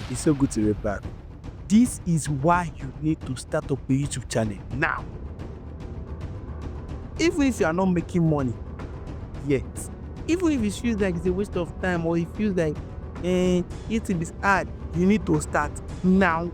It's so good to be back. This is why you need to start up a YouTube channel now. Even if you are not making money yet, even if it feels like it's a waste of time, or it feels like YouTube is hard, you need to start now.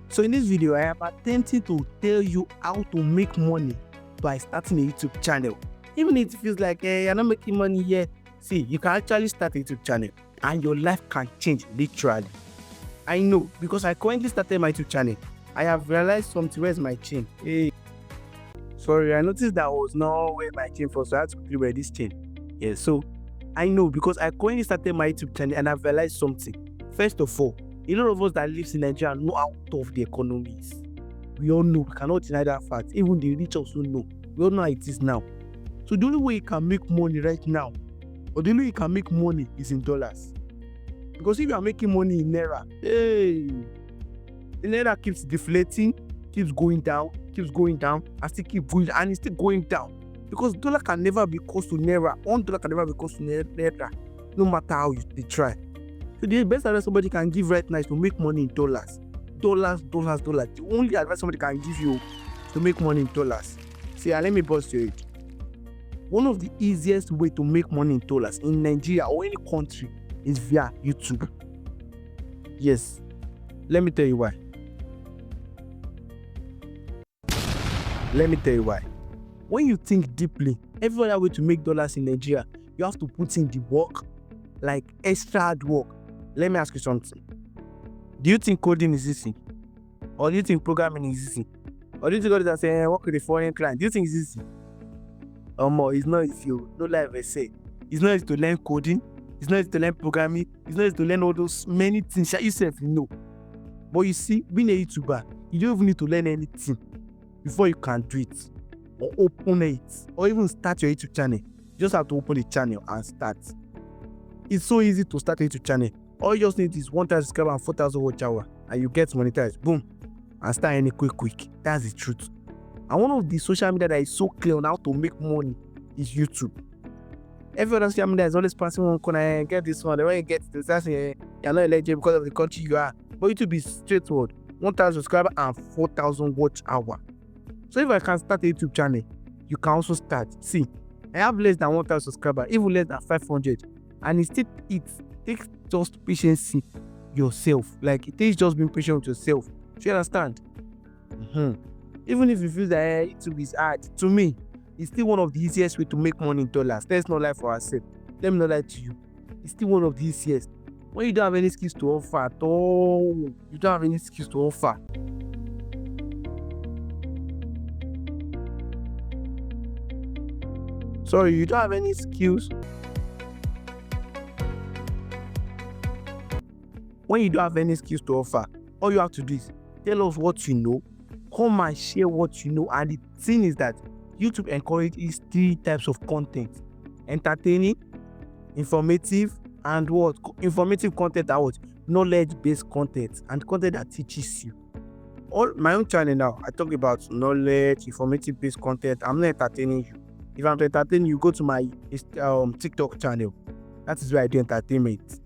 So in this video, I am attempting to tell you how to make money by starting a YouTube channel. Even if it feels like you're not making money yet, see, you can actually start a YouTube channel and your life can change literally. I know, because I currently started my YouTube channel. I have realized something. Where's my chain? Hey, sorry, I noticed that I was not wearing my chain for, so I had to quickly wear this chain. Yeah, so I know, because I currently started my YouTube channel and I've realized something. First of all, a lot of us that live in Nigeria know how tough the economy is. We all know, we cannot deny that fact. Even the rich also know. We all know how it is now. So the only way you can make money right now, or the only way you can make money, is in dollars. Because if you are making money in Naira, the Naira keeps deflating, keeps going down, and still keep going, and it's still going down. Because dollar can never be close to Naira. $1 can never be close to Naira, no matter how they try. So the best advice somebody can give right now is to make money in dollars. Dollars. The only advice somebody can give you is to make money in dollars. See, let me bust your head. One of the easiest way to make money in dollars in Nigeria or any country is via YouTube. Yes, let me tell you why. When you think deeply, every other way to make dollars in Nigeria, you have to put in the work, like extra hard work. Let me ask you something. Do you think coding is easy? Or do you think programming is easy? Or do you think all that say work with a foreign client? Do you think it's easy? It's not easy. No lie, I say. It's not easy to learn coding. It's not easy to learn programming. It's not easy to learn all those many things that you know. But you see, being a YouTuber, you don't even need to learn anything before you can do it, or open it, or even start your YouTube channel. You just have to open the channel and start. It's so easy to start a YouTube channel. All you just need is 1,000 subscribers and 4,000 watch hour, and you get monetized. Boom, and start any quick. That's the truth. And one of the social media that is so clear on how to make money is YouTube. Every other social media is always passing one corner. Get this one. When you get to that, you're not eligible because of the country you are. But YouTube is straightforward. 1,000 subscribers and 4,000 watch hour. So if I can start a YouTube channel, you can also start. See, I have less than 1,000 subscribers, even less than 500, and it takes just patience yourself. Like, it takes just being patient with yourself. Do you understand? Even if you feel that YouTube is hard, to me, it's still one of the easiest way to make money in dollars. Let's not lie for ourselves. Let me not lie to you. It's still one of the easiest. When you don't have any skills to offer at all, you don't have any skills to offer. Sorry, you don't have any skills. When you don't have any skills to offer, all you have to do is tell us what you know, come and share what you know. And the thing is that YouTube encourages 3 types of content: entertaining, informative, and what? Informative content and what? Knowledge-based content, and content that teaches you. All my own channel now, I talk about knowledge, informative-based content. I'm not entertaining you. If I'm to entertain you, go to my TikTok channel. That is where I do entertainment.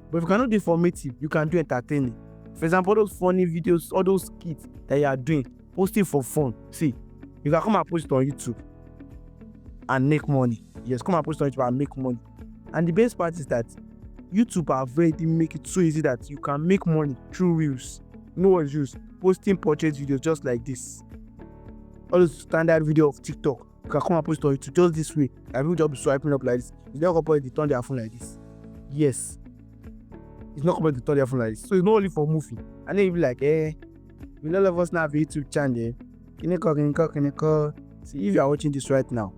But if you cannot do informative, you can do entertaining. For example, all those funny videos, all those skits that you are doing, posting for fun. See, you can come and post it on YouTube and make money. Yes, come and post it on YouTube and make money. And the best part is that YouTube have already make it so easy that you can make money through reels. No one's use posting portrait videos just like this. All those standard video of TikTok, you can come and post it on YouTube just this way. And people just be swiping up like this. It's not going to turn their phone like this. Yes. It's not going to turn their phone like this. So it's not only for movie. And then you'll be like, we all of us now have a YouTube channel. Can you call? See, if you are watching this right now,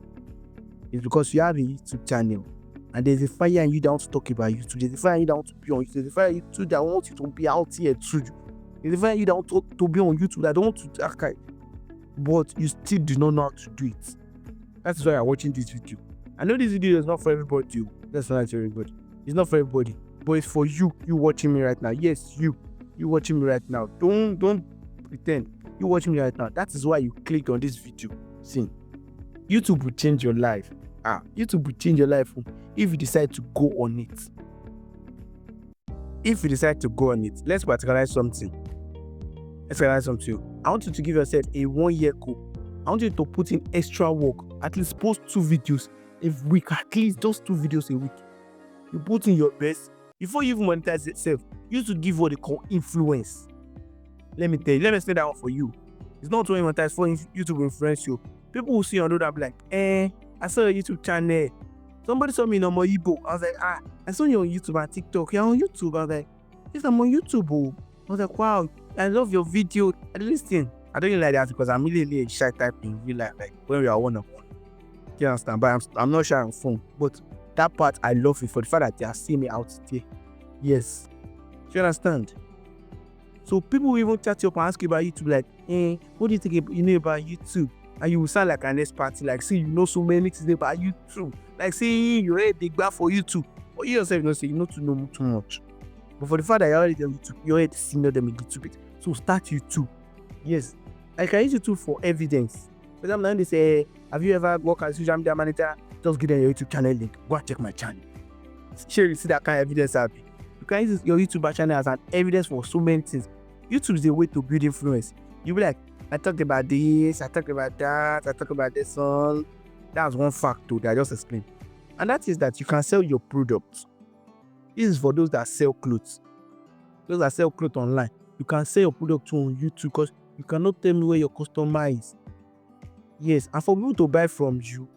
it's because you have a YouTube channel. And there's a fire in you that wants to talk about YouTube. There's a fire in you that wants to be on YouTube. There's a fire in you that wants you to be out here too. There's a fire in you that wants to be on YouTube that don't want to archive. But you still do not know how to do it. That's why you're watching this video. I know this video is not for everybody. That's not for everybody. It's not for everybody. But it's for you watching me right now. Yes, you watching me right now. Don't pretend. You watching me right now. That is why you clicked on this video. See, YouTube will change your life. YouTube will change your life if you decide to go on it. If you decide to go on it, let's particularize something. I want you to give yourself a 1-year goal. I want you to put in extra work. At least post 2 videos a week. At least just 2 videos a week. You put in your best. Before you even monetize itself, you should give what they call influence. Let me tell you. Let me explain that one for you. It's not only monetize for YouTube influence you. People will see you and do that like, I saw your YouTube channel. Somebody saw me in Igbo. I was like, I saw you on YouTube and TikTok. You're on YouTube. I was like, yes, I'm on YouTube. I was like, wow, I love your video. I listen. I don't really like that because I'm really a shy type in real life, like when we are one-on-one. You understand? But I'm not shy on phone. But that part I love it for the fact that they are seeing me out there. Yes. Do you understand? So people will even chat you up and ask you about YouTube, like, what do you think about YouTube? And you will sound like an expert, like, see, you know so many things about YouTube. Like, see, you're a big bag for YouTube. But you yourself, you know too much. But for the fact that you're already on YouTube, you're already senior them a little bit. So start YouTube. Yes. I can use YouTube for evidence. For example, now they say, have you ever worked as a social media manager? Just give them your YouTube channel link. Go and check my channel. Sure, you see that kind of evidence happen. You can use your YouTube channel as an evidence for so many things. YouTube is a way to build influence. You'll be like, I talked about this, I talked about that, I talked about this one. That's one fact that I just explained. And that is that you can sell your products. This is for those that sell clothes. Those that sell clothes online. You can sell your product too on YouTube because you cannot tell me where your customer is. Yes, and for people to buy from you,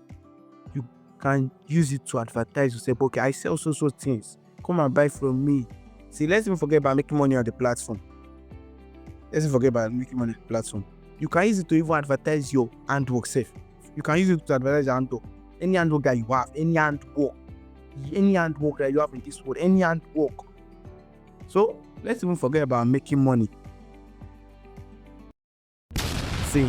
you can use it to advertise. You say, okay, I sell so things. Come and buy from me. See, let's even forget about making money on the platform. You can use it to even advertise your handwork self. You can use it to advertise your handwork. Any handwork that you have, any handwork that you have in this world, any handwork. So let's even forget about making money. See,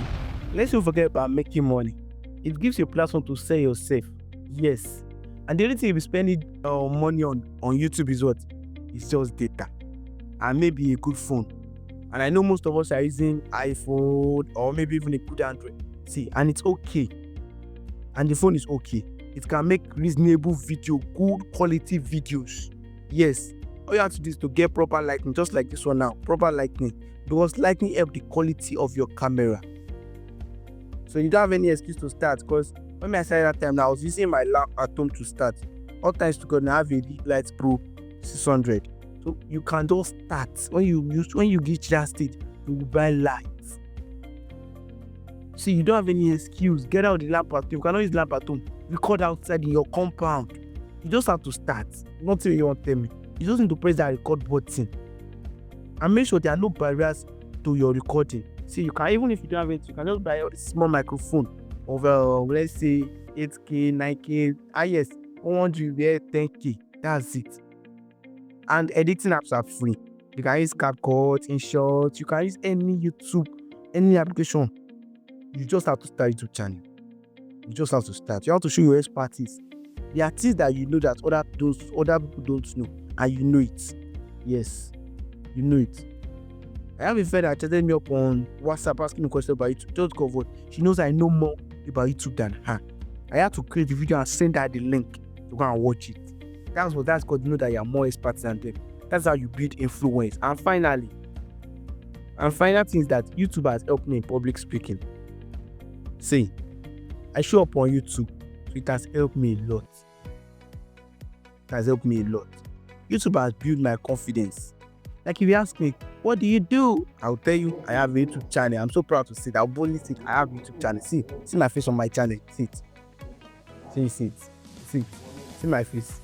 let's even forget about making money. It gives you a platform to sell yourself. Yes. And the only thing you'll be spending money on YouTube is what? It's just data. And maybe a good phone. And I know most of us are using iPhone or maybe even a good Android. See, and it's okay. And the phone is okay. It can make reasonable video, good quality videos. Yes. All you have to do is to get proper lighting, just like this one now. Proper lighting. Because lighting helps the quality of your camera. So you don't have any excuse to start. Because when I started that time, I was using my lamp at home to start. All times to go and have a Light Pro 600. So you can just start. When you reach that stage, you will buy lights. See, you don't have any excuse. Get out the lamp at home. You cannot use lamp at home. Record outside in your compound. You just have to start. Nothing you want to tell me. You just need to press that record button. And make sure there are no barriers to your recording. See, you can, even if you don't have it, you can just buy a small microphone of let's say 8K, 9K. Yes, 100, 10K. That's it. And editing apps are free. You can use CapCut, InShot. You can use any YouTube, any application. You just have to start a YouTube channel. You just have to start. You have to show your expertise. The are things that you know that other people don't know, and you know it. Yes, you know it. I have a friend that chatted me up on WhatsApp asking me a question about YouTube. Just cover. She knows I know more about YouTube than her. I had to create the video and send her the link to go and watch it. That's because you know that you are more expert than them. That's how you build influence. And final thing is that YouTube has helped me in public speaking. See, I show up on YouTube, so it has helped me a lot. YouTube has built my confidence. Like if you ask me, what do you do? I'll tell you, I have a YouTube channel. I'm so proud to say that. I'll boldly say I have a YouTube channel. See my face on my channel. See my face.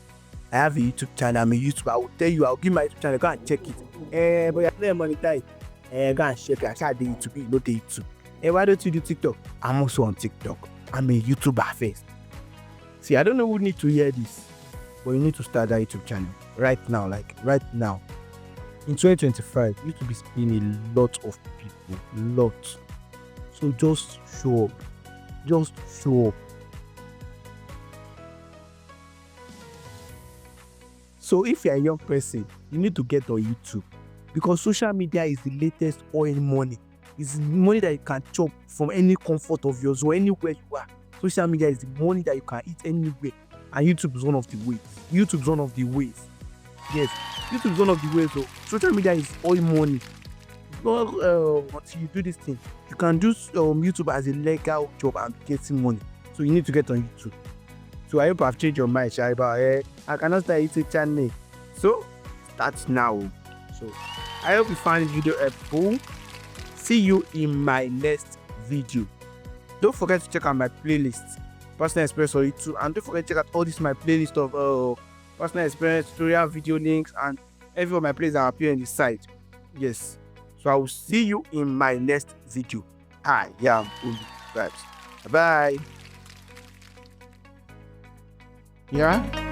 I have a YouTube channel. I'm a YouTuber. I will tell you, I'll give my YouTube channel. Go and check it. But you're not monetized. Go and check it. I tried the YouTube. You know the YouTube. Why don't you do TikTok? I'm also on TikTok. I'm a YouTuber first. See, I don't know who need to hear this, but you need to start that YouTube channel right now. In 2025, YouTube is paying a lot of people. So just show up. So if you're a young person, you need to get on YouTube because social media is the latest oil money. It's money that you can chop from any comfort of yours or anywhere you are. Social media is the money that you can eat anywhere, and YouTube is one of the ways. YouTube is one of the ways. Yes, YouTube is one of the ways. So social media is all money. Until you do this thing, you can do YouTube as a legal job and getting money. So you need to get on YouTube. So I hope I've changed your mind, Shaiba. I cannot start YouTube channel. So start now. So I hope you find this video helpful. See you in my next video. Don't forget to check out my playlist, personal experience on YouTube, and don't forget to check out all this my playlist of personal experience, tutorial, video links, and every of my playlists that appear on the site. Yes. So I will see you in my next video. I am Olu Vibes. Bye. Yeah.